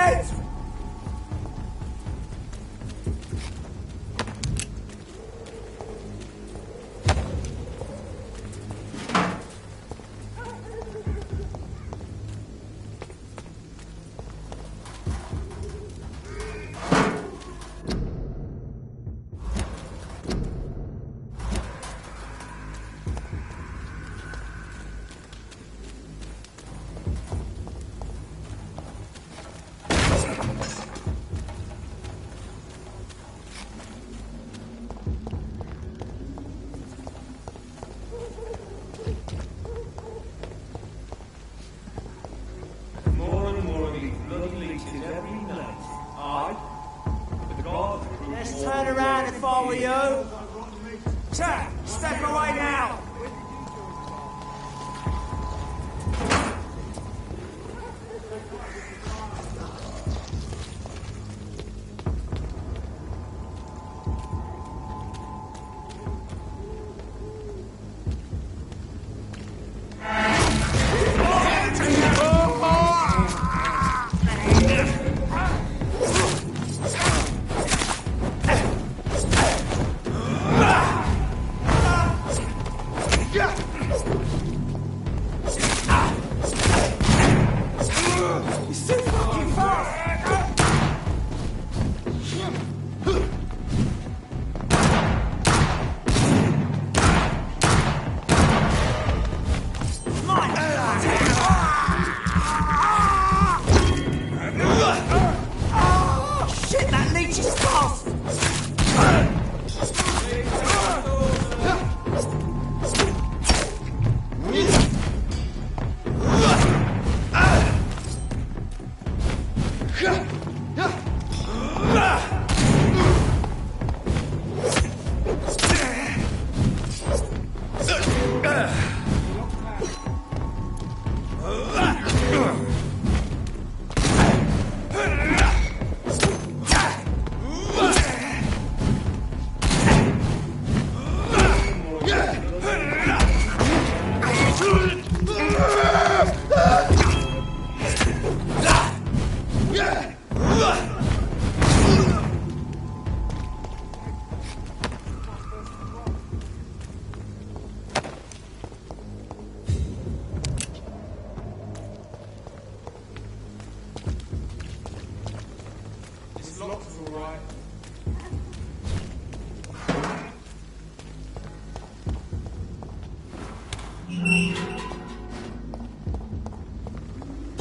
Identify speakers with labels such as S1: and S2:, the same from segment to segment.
S1: dead!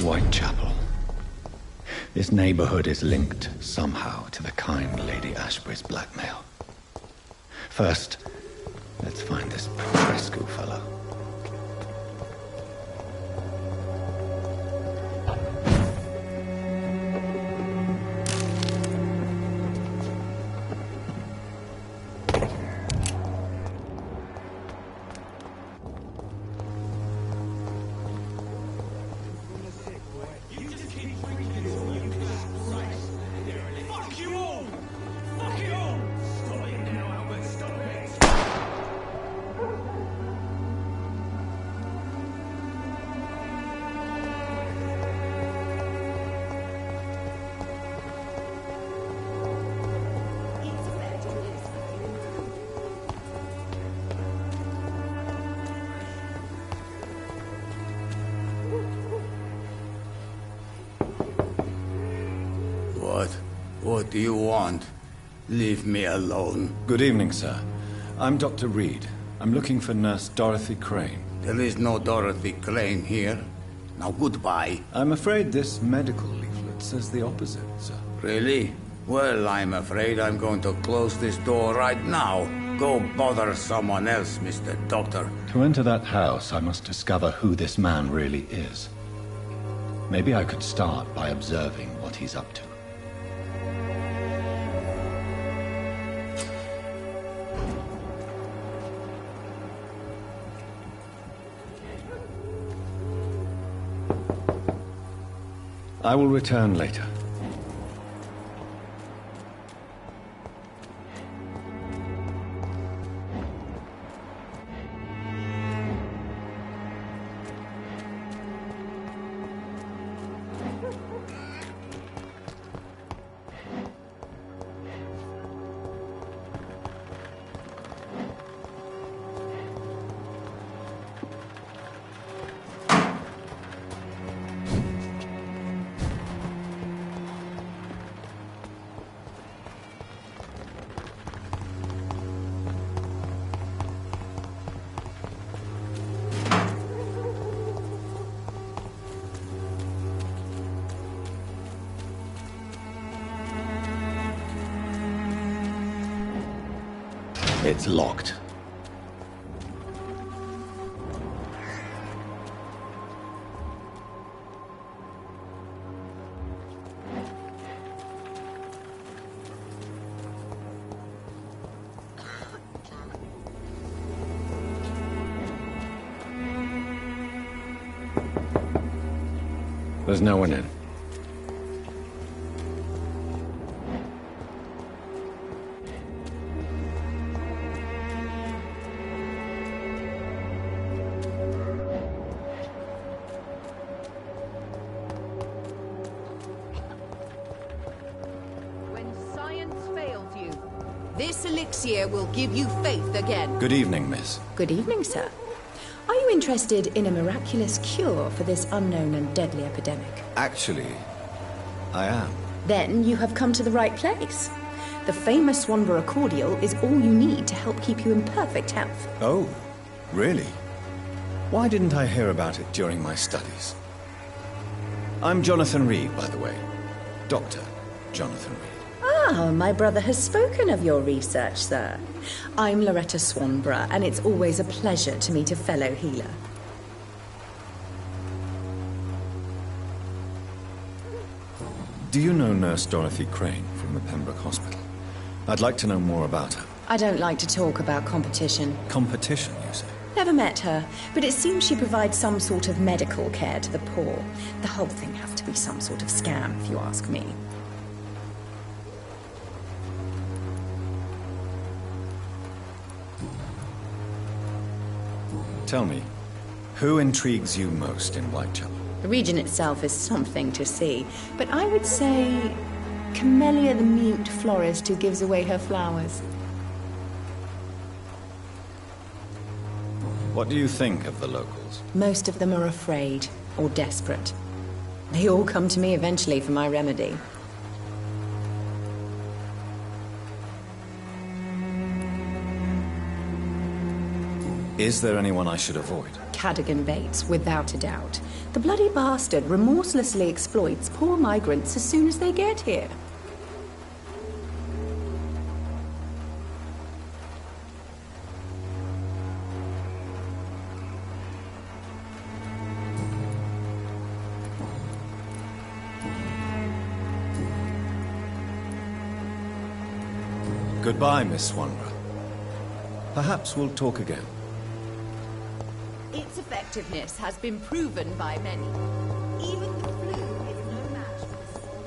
S2: Whitechapel. This neighborhood is linked somehow to the kind Lady Ashbury's blackmail. First, let's find this Petrescu fellow.
S3: What do you want? Leave me alone.
S2: Good evening, sir. I'm Dr. Reed. I'm looking for Nurse Dorothy Crane.
S3: There is no Dorothy Crane here. Now goodbye.
S2: I'm afraid this medical leaflet says the opposite, sir.
S3: Really? Well, I'm afraid I'm going to close this door right now. Go bother someone else, Mr. Doctor.
S2: To enter that house, I must discover who this man really is. Maybe I could start by observing what he's up to. I will return later. It's locked. There's no one in.
S1: When science fails you, this elixir will give you faith again.
S2: Good evening, miss.
S4: Good evening, sir. Are you interested in a miraculous cure for this unknown and deadly epidemic?
S2: Actually, I am.
S4: Then you have come to the right place. The famous Swanborough cordial is all you need to help keep you in perfect health.
S2: Oh, really? Why didn't I hear about it during my studies? I'm Jonathan Reed, by the way. Dr. Jonathan Reed.
S4: Ah, my brother has spoken of your research, sir. I'm Loretta Swanborough, and it's always a pleasure to meet a fellow healer.
S2: Do you know Nurse Dorothy Crane from the Pembroke Hospital? I'd like to know more about her.
S4: I don't like to talk about competition.
S2: Competition, you say?
S4: Never met her, but it seems she provides some sort of medical care to the poor. The whole thing has to be some sort of scam, if you ask me.
S2: Tell me, who intrigues you most in Whitechapel?
S4: The region itself is something to see, but I would say Camellia the mute florist who gives away her flowers.
S2: What do you think of the locals?
S4: Most of them are afraid or desperate. They all come to me eventually for my remedy.
S2: Is there anyone I should avoid?
S4: Cadogan Bates, without a doubt. The bloody bastard remorselessly exploits poor migrants as soon as they get here.
S2: Goodbye, Miss Swanborough. Perhaps we'll talk again.
S1: Its effectiveness has been proven by many. Even the flu is no match for the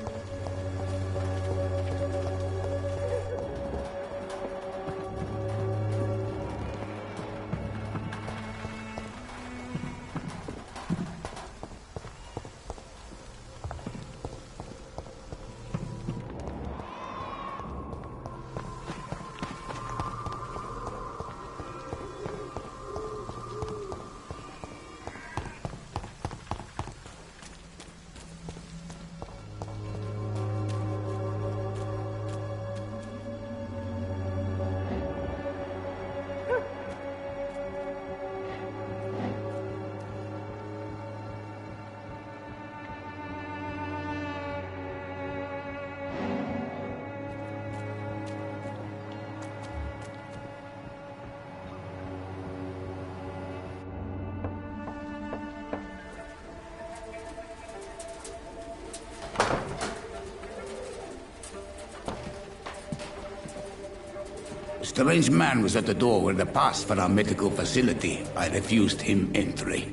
S3: Strange man was at the door with a pass for our medical facility. I refused him entry.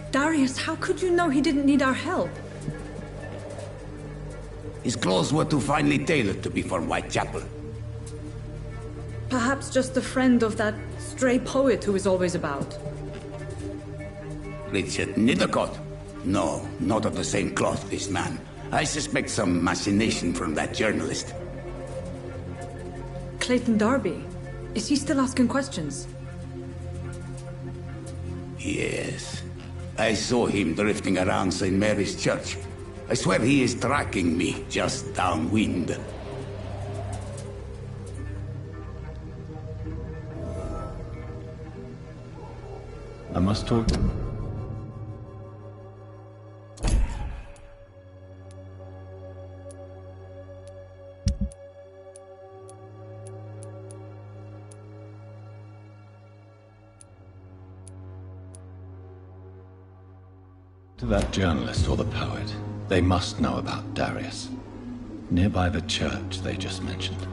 S5: Darius, how could you know he didn't need our help?
S3: His clothes were too finely tailored to be for Whitechapel.
S5: Perhaps just a friend of that stray poet who is always about.
S3: Richard Nethercott? No, not of the same cloth, this man. I suspect some machination from that journalist.
S5: Clayton Darby. Is he still asking questions?
S3: Yes. I saw him drifting around St. Mary's Church. I swear he is tracking me just downwind.
S2: I must talk to him. To that journalist or the poet, they must know about Darius. Nearby the church they just mentioned.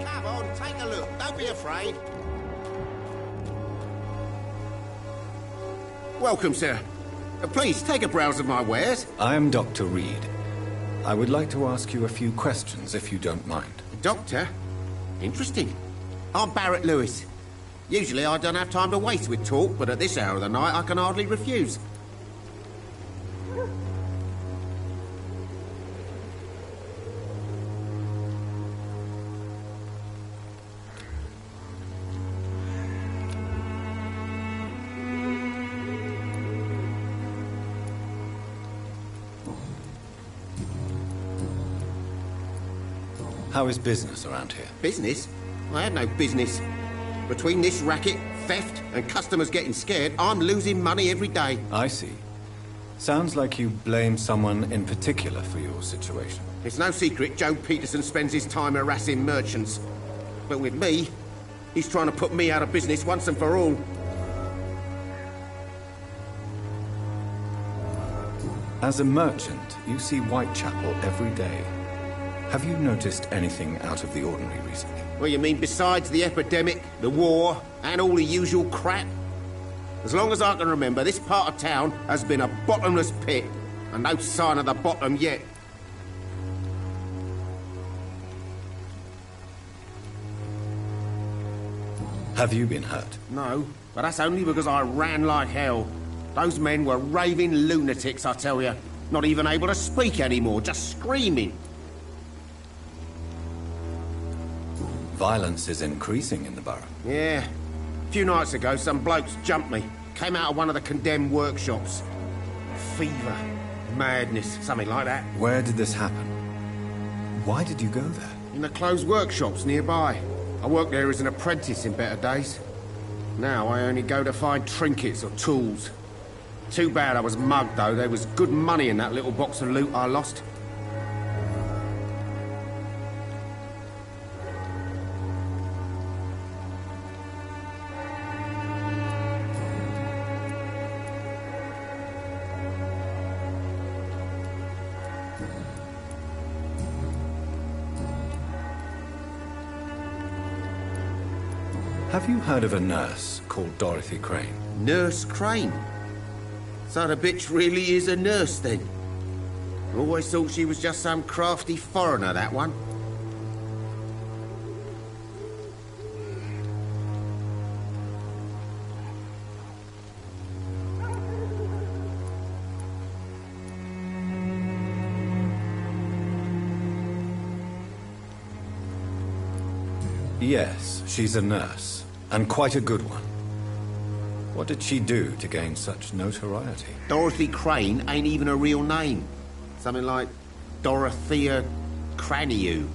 S6: Come on, take a look. Don't be afraid. Welcome, sir. Please, take a browse of my wares.
S2: I am Dr. Reed. I would like to ask you a few questions, if you don't mind.
S6: Doctor? Interesting. I'm Barrett Lewis. Usually I don't have time to waste with talk, but at this hour of the night I can hardly refuse.
S2: How is business around here?
S6: Business? I had no business. Between this racket, theft, and customers getting scared, I'm losing money every day.
S2: I see. Sounds like you blame someone in particular for your situation.
S6: It's no secret Joe Peterson spends his time harassing merchants. But with me, he's trying to put me out of business once and for all.
S2: As a merchant, you see Whitechapel every day. Have you noticed anything out of the ordinary recently?
S6: Well, you mean besides the epidemic, the war, and all the usual crap? As long as I can remember, this part of town has been a bottomless pit, and no sign of the bottom yet.
S2: Have you been hurt?
S6: No, but that's only because I ran like hell. Those men were raving lunatics, I tell you. Not even able to speak anymore, just screaming.
S2: Violence is increasing in the borough.
S6: Yeah. A few nights ago, some blokes jumped me. Came out of one of the condemned workshops. Fever. Madness. Something like that.
S2: Where did this happen? Why did you go there?
S6: In the closed workshops nearby. I worked there as an apprentice in better days. Now I only go to find trinkets or tools. Too bad I was mugged, though. There was good money in that little box of loot I lost.
S2: Have you heard of a nurse called Dorothy Crane?
S6: Nurse Crane? So the bitch really is a nurse, then? Always thought she was just some crafty foreigner, that one.
S2: Yes, she's a nurse, and quite a good one. What did she do to gain such notoriety?
S6: Dorothy Crane ain't even a real name. Something like Dorothea Craniu.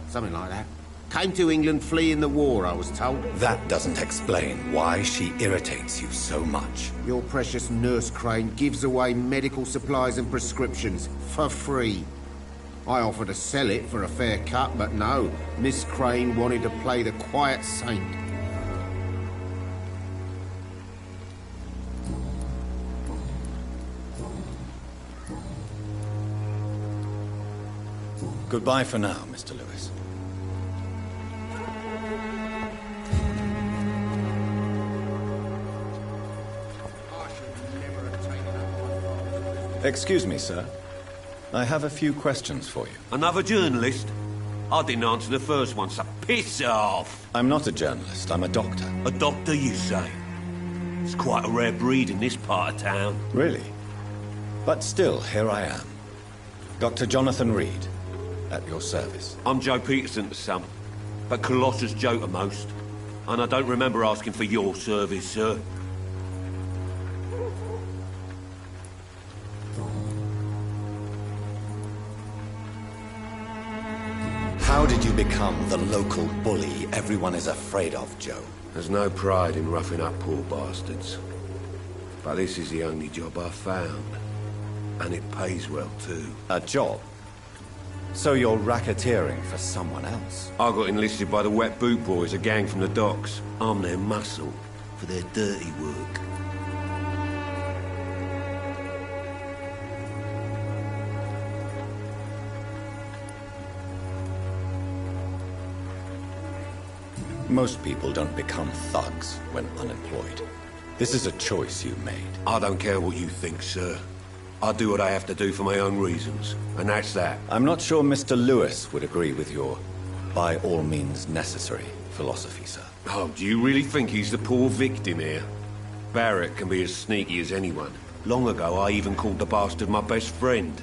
S6: Something like that. Came to England fleeing the war, I was told.
S2: That doesn't explain why she irritates you so much.
S6: Your precious Nurse Crane gives away medical supplies and prescriptions for free. I offered to sell it for a fair cut, but no. Miss Crane wanted to play the quiet saint.
S2: Goodbye for now, Mr. Lewis. Excuse me, sir. I have a few questions for you.
S7: Another journalist? I didn't answer the first one, so piss off!
S2: I'm not a journalist, I'm a doctor.
S7: A doctor, you say? It's quite a rare breed in this part of town.
S2: Really? But still, here I am. Dr. Jonathan Reed, at your service.
S7: I'm Joe Peterson to some, but Colossus Joe to most. And I don't remember asking for your service, sir.
S2: How did you become the local bully everyone is afraid of, Joe?
S7: There's no pride in roughing up poor bastards. But this is the only job I've found. And it pays well, too.
S8: A job? So you're racketeering for someone else?
S7: I got enlisted by the Wet Boot Boys, a gang from the docks. I'm their muscle for their dirty work.
S2: Most people don't become thugs when unemployed. This is a choice you made.
S7: I don't care what you think, sir. I do what I have to do for my own reasons, and that's that.
S2: I'm not sure Mr. Lewis would agree with your by all means necessary philosophy, sir.
S7: Oh, do you really think he's the poor victim here? Barrett can be as sneaky as anyone. Long ago, I even called the bastard my best friend.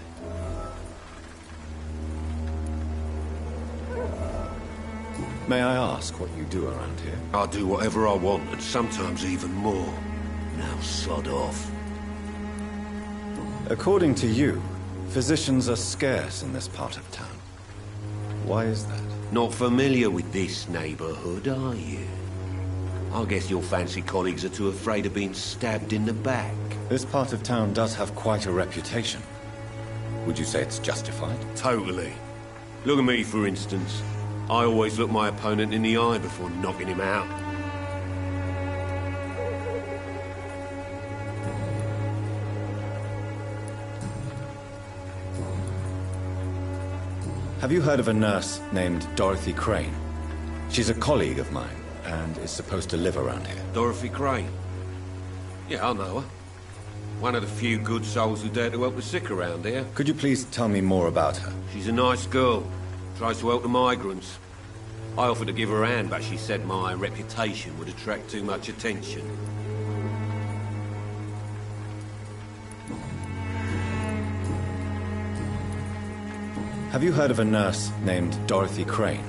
S2: May I ask what you do around here?
S7: I do whatever I want, and sometimes even more. Now sod off.
S2: According to you, physicians are scarce in this part of town. Why is that?
S7: Not familiar with this neighborhood, are you? I guess your fancy colleagues are too afraid of being stabbed in the back.
S2: This part of town does have quite a reputation. Would you say it's justified?
S7: Totally. Look at me, for instance. I always look my opponent in the eye before knocking him out.
S2: Have you heard of a nurse named Dorothy Crane? She's a colleague of mine, and is supposed to live around here.
S7: Dorothy Crane? Yeah, I know her. One of the few good souls who dare to help the sick around here.
S2: Could you please tell me more about her?
S7: She's a nice girl. Tries to help the migrants. I offered to give her a hand, but she said my reputation would attract too much attention.
S2: Have you heard of a nurse named Dorothy Crane?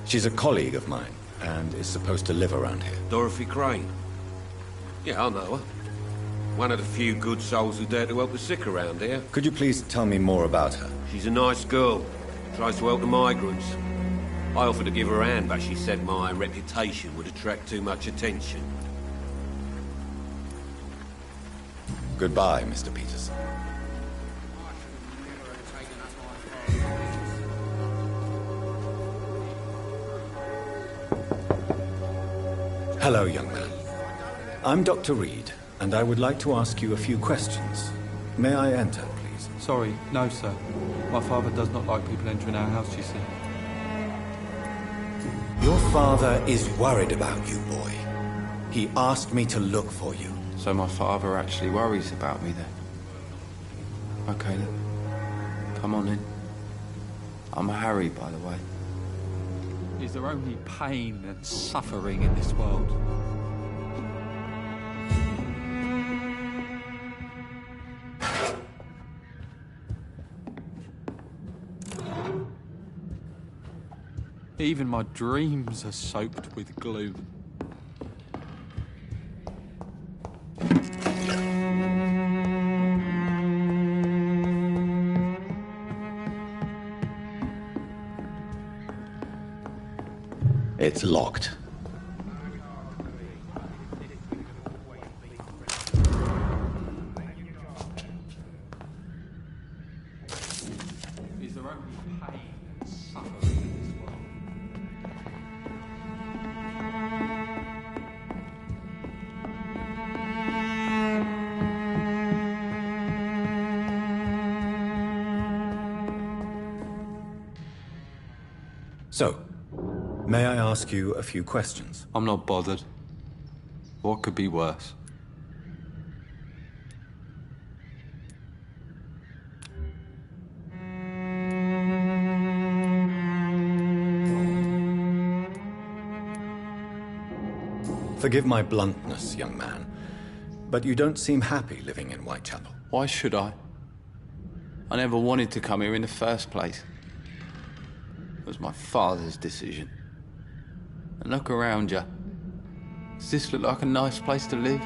S2: She's a colleague of mine, and is supposed to live around here.
S7: Dorothy Crane? Yeah, I know her. One of the few good souls who dare to help the sick around here.
S2: Could you please tell me more about her?
S7: She's a nice girl. Tries to help the migrants. I offered to give her a hand, but she said my reputation would attract too much attention.
S2: Goodbye, Mr. Peterson. Hello, young man. I'm Dr. Reed, and I would like to ask you a few questions. May I enter, please?
S9: Sorry, no, sir. My father does not like people entering our house, you see.
S2: Your father is worried about you, boy. He asked me to look for you.
S9: So my father actually worries about me then? Okay then. Come on in. I'm Harry, by the way. Is there only pain and suffering in this world? Even my dreams are soaked with gloom.
S2: It's locked.
S9: Is there only pain and suffering in this world?
S2: So, may I ask you a few questions?
S9: I'm not bothered. What could be worse?
S2: Forgive my bluntness, young man, but you don't seem happy living in Whitechapel.
S9: Why should I? I never wanted to come here in the first place. It was my father's decision. And look around you. Does this look like a nice place to live?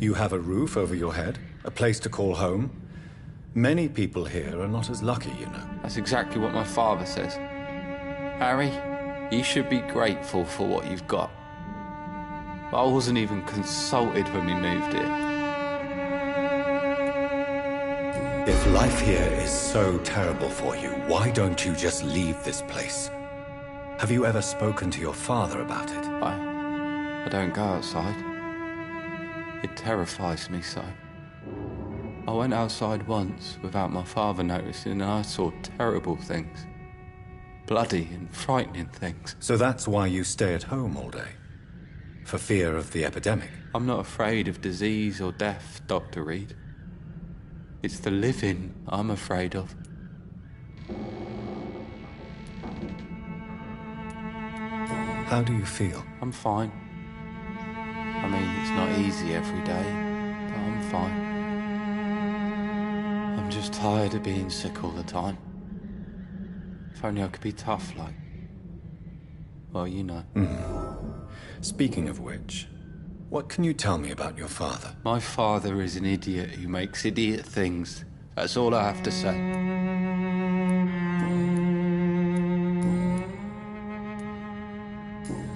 S2: You have a roof over your head, a place to call home. Many people here are not as lucky, you know.
S9: That's exactly what my father says. Harry, You should be grateful for what you've got. I wasn't even consulted when we moved here.
S2: If life here is so terrible for you, why don't you just leave this place? Have you ever spoken to your father about it?
S9: I don't go outside. It terrifies me so. I went outside once without my father noticing and I saw terrible things. Bloody and frightening things.
S2: So that's why you stay at home all day? For fear of the epidemic?
S9: I'm not afraid of disease or death, Dr. Reed. It's the living I'm afraid of.
S2: How do you feel?
S9: I'm fine. I mean, it's not easy every day, but I'm fine. I'm just tired of being sick all the time. If only I could be tough like... Well, you know.
S2: Speaking of which, what can you tell me about your father?
S9: My father is an idiot who makes idiot things. That's all I have to say.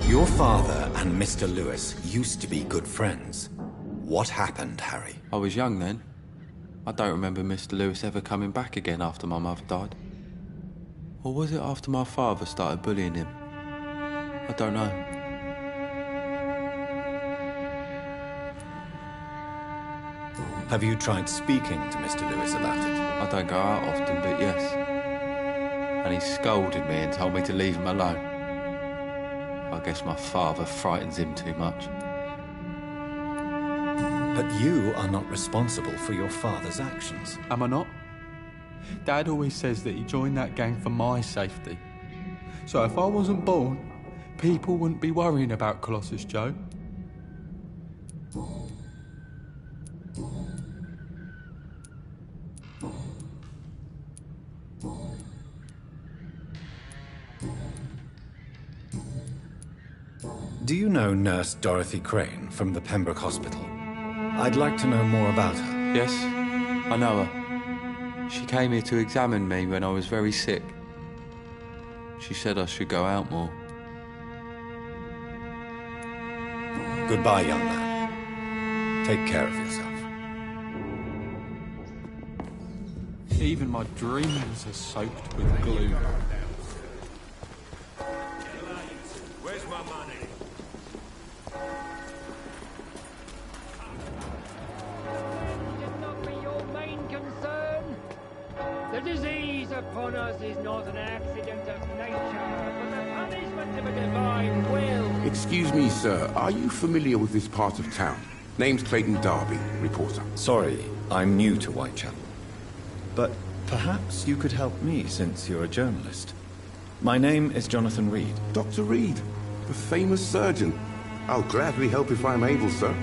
S2: Your father and Mr. Lewis used to be good friends. What happened, Harry?
S9: I was young then. I don't remember Mr. Lewis ever coming back again after my mother died. Or was it after my father started bullying him? I don't know.
S2: Have you tried speaking to Mr. Lewis about it?
S9: I don't go out often, but yes. And he scolded me and told me to leave him alone. I guess my father frightens him too much.
S2: But you are not responsible for your father's actions.
S10: Am I not? Dad always says that he joined that gang for my safety. So if I wasn't born, people wouldn't be worrying about Colossus Joe.
S2: Do you know Nurse Dorothy Crane from the Pembroke Hospital? I'd like to know more about her.
S9: Yes, I know her. She came here to examine me when I was very sick. She said I should go out more.
S2: Goodbye, young man. Take care of yourself.
S10: Even my dreams are soaked with glue.
S7: Where's my money?
S11: Should not be your main concern. The disease upon us is not an accident of nature, but the punishment of a divine will.
S12: Excuse me, sir. Are you familiar with this part of town? Name's Clayton Darby, reporter.
S2: Sorry, I'm new to Whitechapel. But perhaps you could help me since you're a journalist. My name is Jonathan Reed.
S12: Dr. Reed, the famous surgeon. I'll gladly help if I'm able, sir.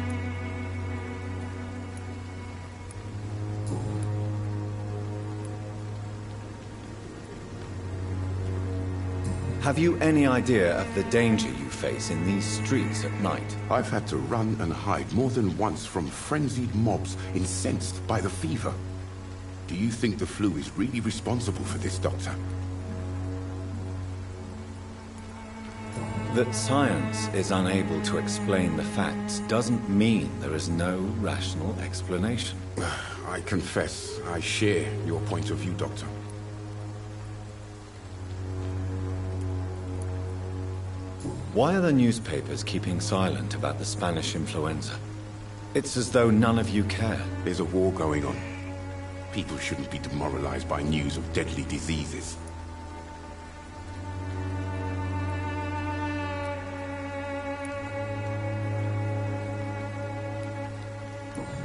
S2: Have you any idea of the danger you face in these streets at night?
S12: I've had to run and hide more than once from frenzied mobs incensed by the fever. Do you think the flu is really responsible for this, Doctor?
S2: That science is unable to explain the facts doesn't mean there is no rational explanation.
S12: I confess, I share your point of view, Doctor.
S2: Why are the newspapers keeping silent about the Spanish influenza? It's as though none of you care.
S12: There's a war going on. People shouldn't be demoralized by news of deadly diseases.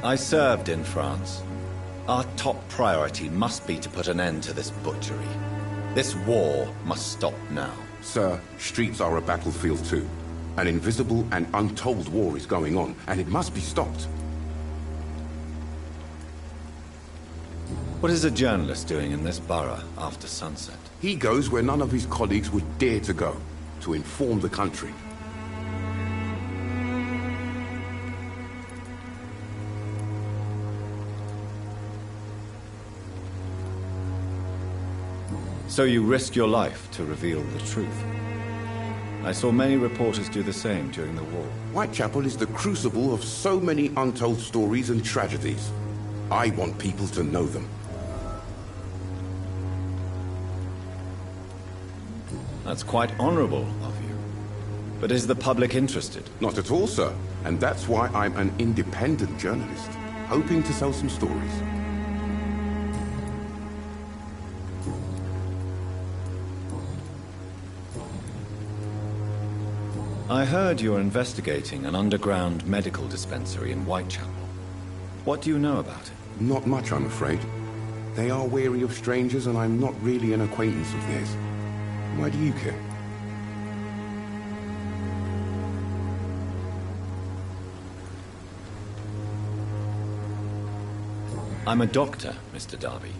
S2: I served in France. Our top priority must be to put an end to this butchery. This war must stop now.
S12: Sir, streets are a battlefield too. An invisible and untold war is going on, and it must be stopped.
S2: What is a journalist doing in this borough after sunset?
S12: He goes where none of his colleagues would dare to go, to inform the country.
S2: So you risk your life to reveal the truth? I saw many reporters do the same during the war.
S12: Whitechapel is the crucible of so many untold stories and tragedies. I want people to know them.
S2: That's quite honorable of you. But is the public interested?
S12: Not at all, sir. And that's why I'm an independent journalist, hoping to sell some stories.
S2: I heard you're investigating an underground medical dispensary in Whitechapel. What do you know about it?
S12: Not much, I'm afraid. They are wary of strangers, and I'm not really an acquaintance of theirs. Why do you care?
S2: I'm a doctor, Mr. Darby.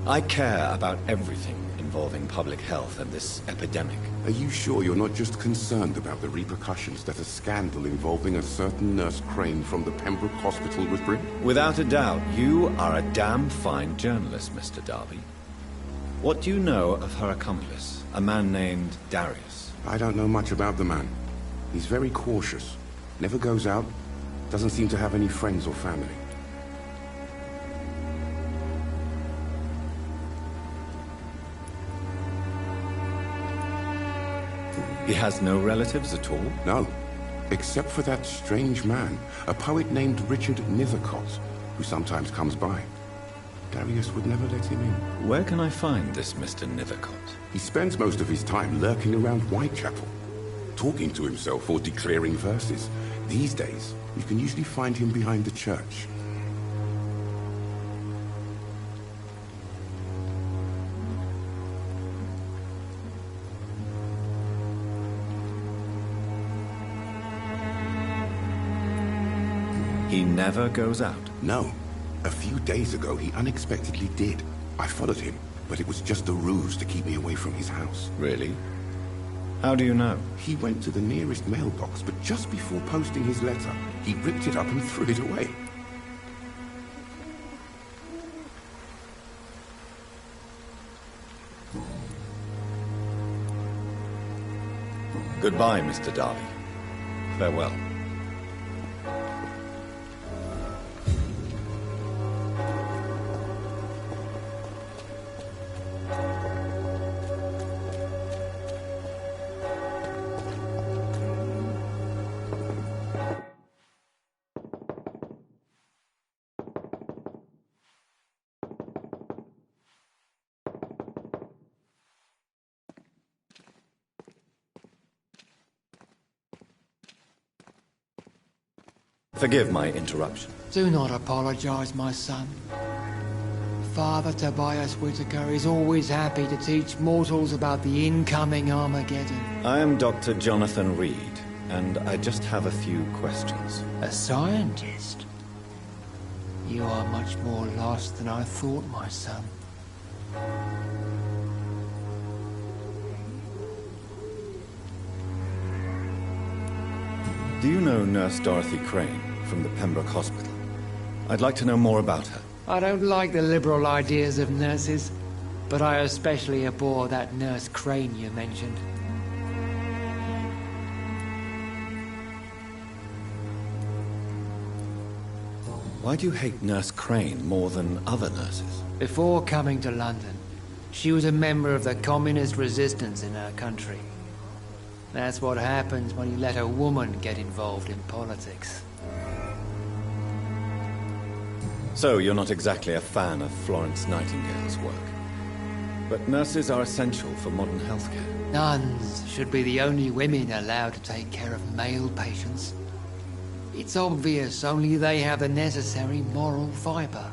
S2: I care about everything involving public health and this epidemic.
S12: Are you sure you're not just concerned about the repercussions that a scandal involving a certain Nurse Crane from the Pembroke Hospital would bring?
S2: Without a doubt, you are a damn fine journalist, Mr. Darby. What do you know of her accomplice, a man named Darius?
S12: I don't know much about the man. He's very cautious. Never goes out. Doesn't seem to have any friends or family.
S2: He has no relatives at all?
S12: No. Except for that strange man, a poet named Richard Nethercott, who sometimes comes by. Darius would never let him in.
S2: Where can I find this Mr. Nethercott?
S12: He spends most of his time lurking around Whitechapel, talking to himself or declaring verses. These days, you can usually find him behind the church.
S2: He never goes out?
S12: No. A few days ago, he unexpectedly did. I followed him, but it was just a ruse to keep me away from his house.
S2: Really? How do you know?
S12: He went to the nearest mailbox, but just before posting his letter, he ripped it up and threw it away.
S2: Goodbye, Mr. Darby. Farewell. Forgive my interruption.
S11: Do not apologize, my son. Father Tobias Whitaker is always happy to teach mortals about the incoming Armageddon.
S2: I am Dr. Jonathan Reed, and I just have a few questions.
S11: A scientist? You are much more lost than I thought, my son.
S2: Do you know Nurse Dorothy Crane from the Pembroke Hospital? I'd like to know more about her.
S11: I don't like the liberal ideas of nurses, but I especially abhor that Nurse Crane you mentioned.
S2: Why do you hate Nurse Crane more than other nurses?
S11: Before coming to London, she was a member of the communist resistance in her country. That's what happens when you let a woman get involved in politics.
S2: So you're not exactly a fan of Florence Nightingale's work. But nurses are essential for modern healthcare.
S11: Nuns should be the only women allowed to take care of male patients. It's obvious only they have the necessary moral fiber.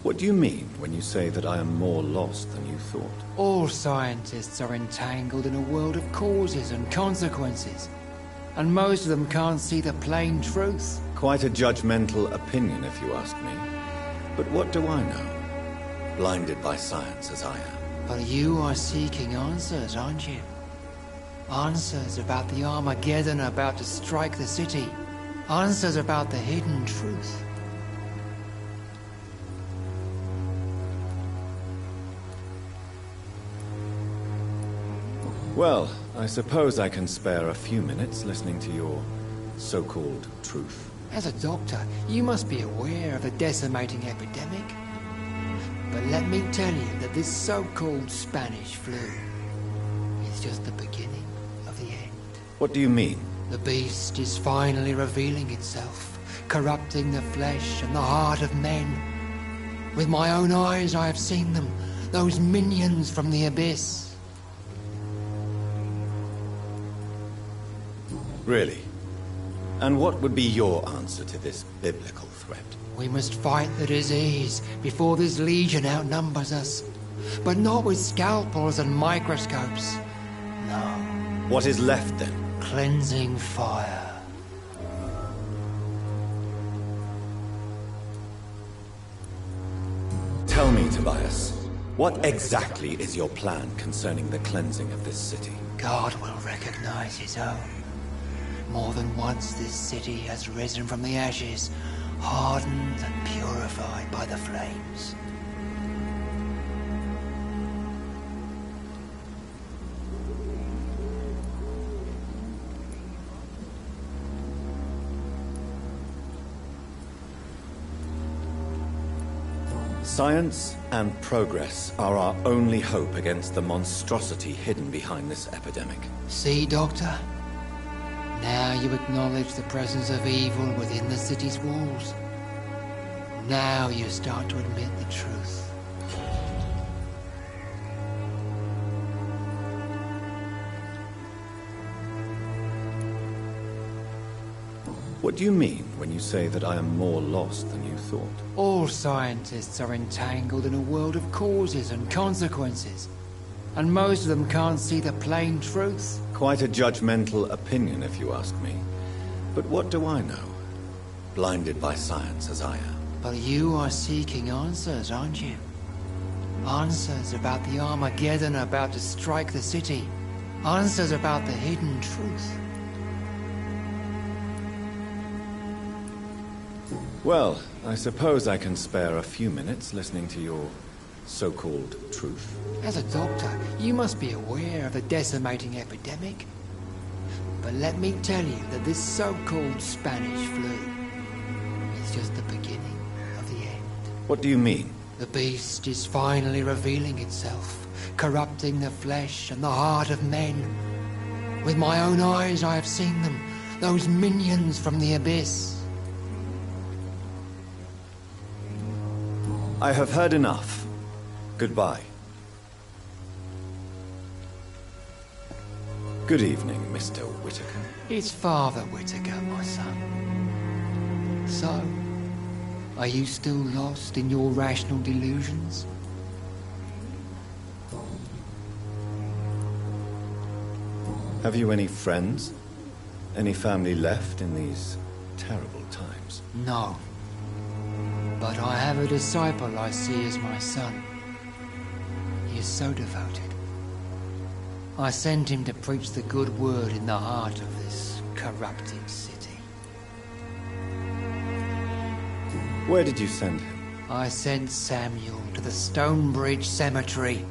S2: What do you mean when you say that I am more lost than you thought?
S11: All scientists are entangled in a world of causes and consequences, and most of them can't see the plain truth.
S2: Quite a judgmental opinion, if you ask me. But what do I know? Blinded by science as I am.
S11: But you are seeking answers, aren't you? Answers about the Armageddon about to strike the city. Answers about the hidden truth.
S2: Well, I suppose I can spare a few minutes listening to your so-called truth.
S11: As a doctor, you must be aware of the decimating epidemic. But let me tell you that this so-called Spanish flu is just the beginning of the end.
S2: What do you mean?
S11: The beast is finally revealing itself, corrupting the flesh and the heart of men. With my own eyes I have seen them, those minions from the abyss.
S2: Really? And what would be your answer to this biblical threat?
S11: We must fight the disease before this legion outnumbers us. But not with scalpels and microscopes. No.
S2: What is left then?
S11: Cleansing fire.
S2: Tell me, Tobias, what exactly is your plan concerning the cleansing of this city?
S11: God will recognize his own. More than once this city has risen from the ashes, hardened and purified by the flames.
S2: Science and progress are our only hope against the monstrosity hidden behind this epidemic.
S11: See, Doctor? Now you acknowledge the presence of evil within the city's walls. Now you start to admit the truth.
S2: What do you mean when you say that I am more lost than you thought?
S11: All scientists are entangled in a world of causes and consequences. And most of them can't see the plain truth.
S2: Quite a judgmental opinion, if you ask me. But what do I know? Blinded by science as I am.
S11: But you are seeking answers, aren't you? Answers about the Armageddon about to strike the city. Answers about the hidden truth.
S2: Well, I suppose I can spare a few minutes listening to your so-called truth.
S11: As a doctor, you must be aware of the decimating epidemic. But let me tell you that this so-called Spanish flu is just the beginning of the end.
S2: What do you mean?
S11: The beast is finally revealing itself, corrupting the flesh and the heart of men. With my own eyes I have seen them, those minions from the abyss.
S2: I have heard enough. Goodbye. Good evening, Mr. Whitaker.
S11: It's Father Whitaker, my son. So, are you still lost in your rational delusions?
S2: Have you any friends? Any family left in these terrible times?
S11: No. But I have a disciple I see as my son. He is so devoted. I sent him to preach the good word in the heart of this corrupted city.
S2: Where did you send him?
S11: I sent Samuel to the Stonebridge Cemetery,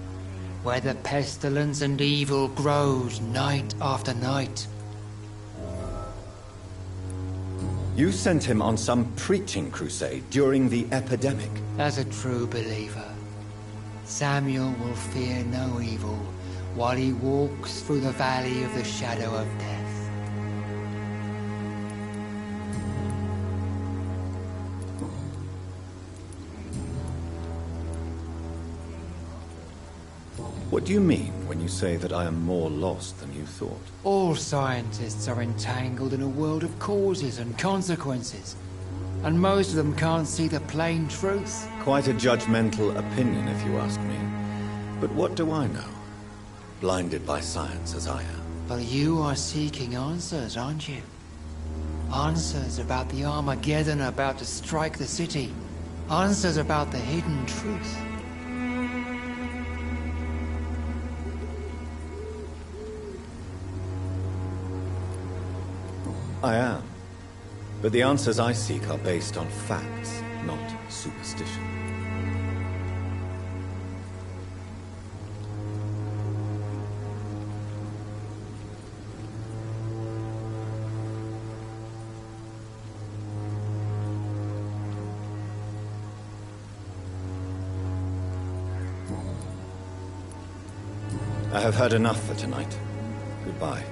S11: where the pestilence and evil grows night after night.
S2: You sent him on some preaching crusade during the epidemic.
S11: As a true believer, Samuel will fear no evil while he walks through the valley of the shadow of death.
S2: What do you mean when you say that I am more lost than you thought?
S11: All scientists are entangled in a world of causes and consequences, and most of them can't see the plain truth.
S2: Quite a judgmental opinion, if you ask me. But what do I know? Blinded by science as I am.
S11: But you are seeking answers, aren't you? Answers about the Armageddon about to strike the city. Answers about the hidden truth.
S2: I am. But the answers I seek are based on facts, not superstition.
S8: I have heard enough for tonight. Goodbye.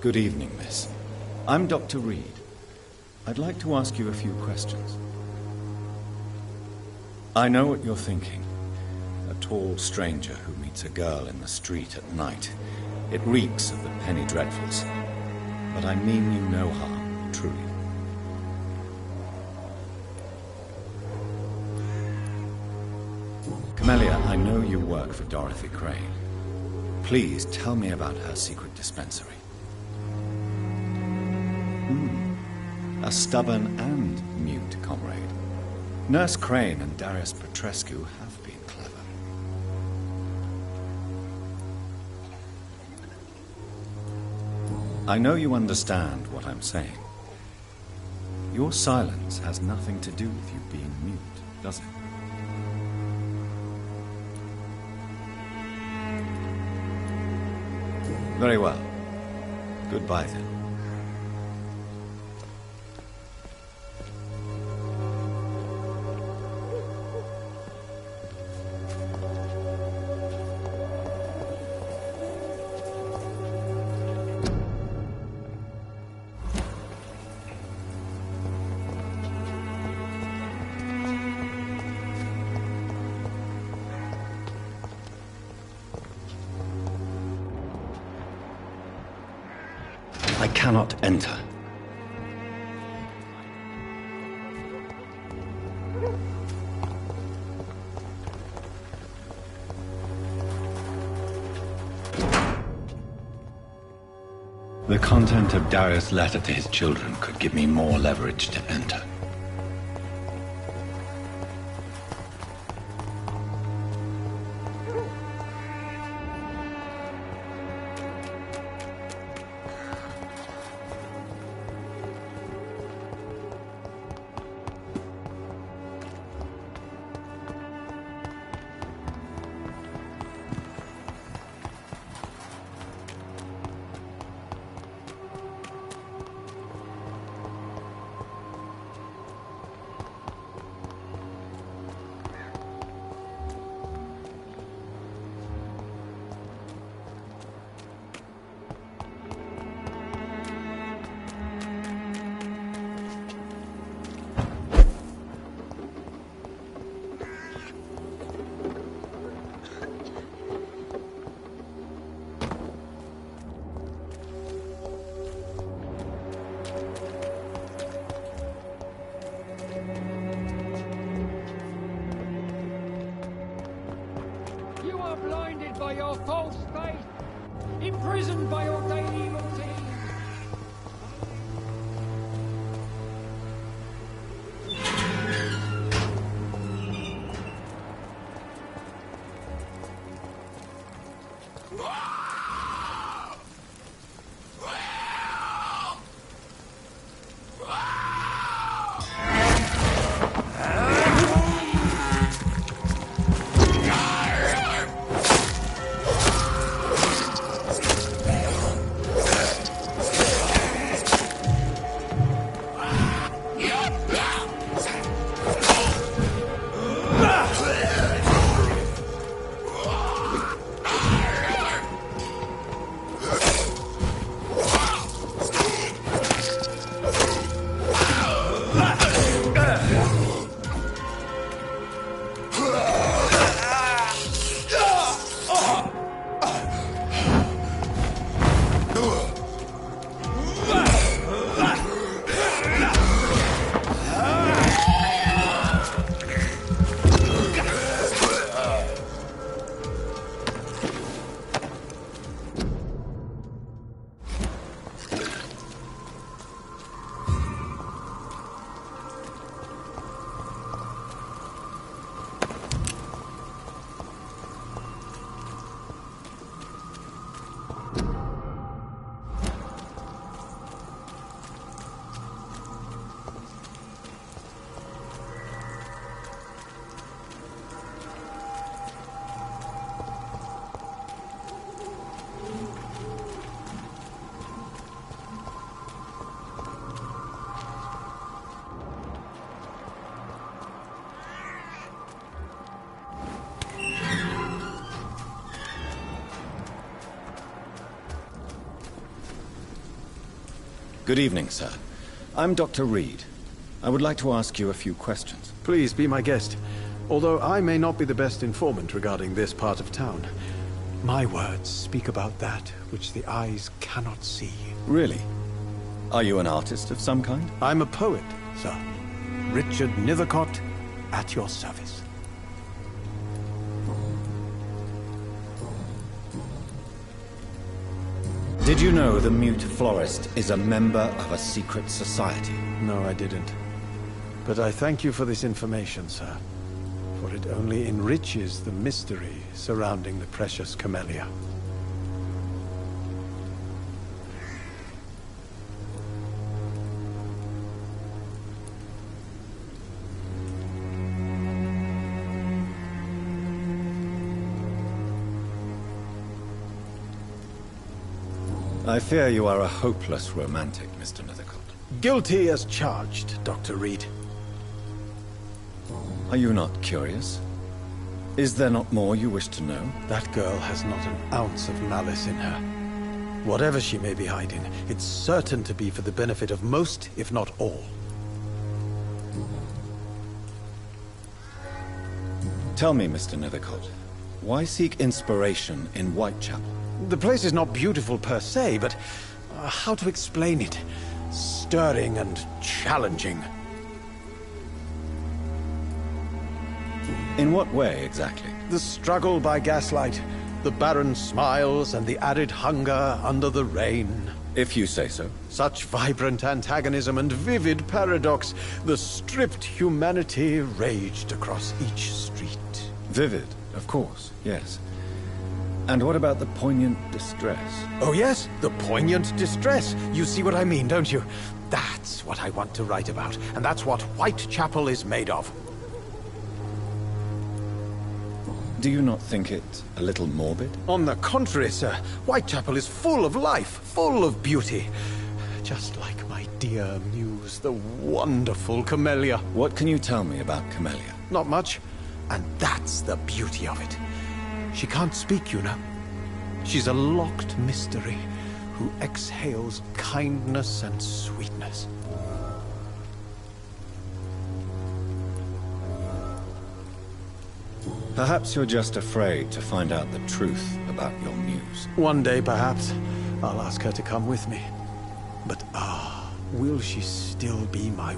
S2: Good evening, miss. I'm Dr. Reed. I'd like to ask you a few questions. I know what you're thinking. A tall stranger who meets a girl in the street at night. It reeks of the penny dreadfuls. But I mean you no harm, truly. Camellia, I know you work for Dorothy Crane. Please tell me about her secret dispensary. A stubborn and mute comrade. Nurse Crane and Darius Petrescu have been clever. I know you understand what I'm saying. Your silence has nothing to do with you being mute, does it? Very well. Goodbye then. I cannot enter. The content of Darius' letter to his children could give me more leverage to enter.
S11: By your false faith, imprisoned by your daily routine.
S2: Good evening, sir. I'm Dr. Reed. I would like to ask you a few questions.
S13: Please be my guest. Although I may not be the best informant regarding this part of town, my words speak about that which the eyes cannot see.
S2: Really? Are you an artist of some kind?
S13: I'm a poet, sir. Richard Nethercott, at your service.
S2: Did you know the Mute Florist is a member of a secret society?
S13: No, I didn't. But I thank you for this information, sir. For it only enriches the mystery surrounding the precious camellia.
S2: I fear you are a hopeless romantic, Mr. Nethercott.
S13: Guilty as charged, Dr. Reed.
S2: Are you not curious? Is there not more you wish to know?
S13: That girl has not an ounce of malice in her. Whatever she may be hiding, it's certain to be for the benefit of most, if not all.
S2: Tell me, Mr. Nethercott, why seek inspiration in Whitechapel?
S13: The place is not beautiful per se, but how to explain it? Stirring and challenging.
S2: In what way, exactly?
S13: The struggle by gaslight, the barren smiles, and the arid hunger under the rain.
S2: If you say so.
S13: Such vibrant antagonism and vivid paradox. The stripped humanity raged across each street.
S2: Vivid, of course, yes. And what about the poignant distress?
S13: Oh yes, the poignant distress. You see what I mean, don't you? That's what I want to write about, and that's what Whitechapel is made of.
S2: Do you not think it a little morbid?
S13: On the contrary, sir. Whitechapel is full of life, full of beauty. Just like my dear muse, the wonderful Camellia.
S2: What can you tell me about Camellia?
S13: Not much. And that's the beauty of it. She can't speak, you know. She's a locked mystery who exhales kindness and sweetness.
S2: Perhaps you're just afraid to find out the truth about your muse.
S13: One day, perhaps, I'll ask her to come with me. But will she still be my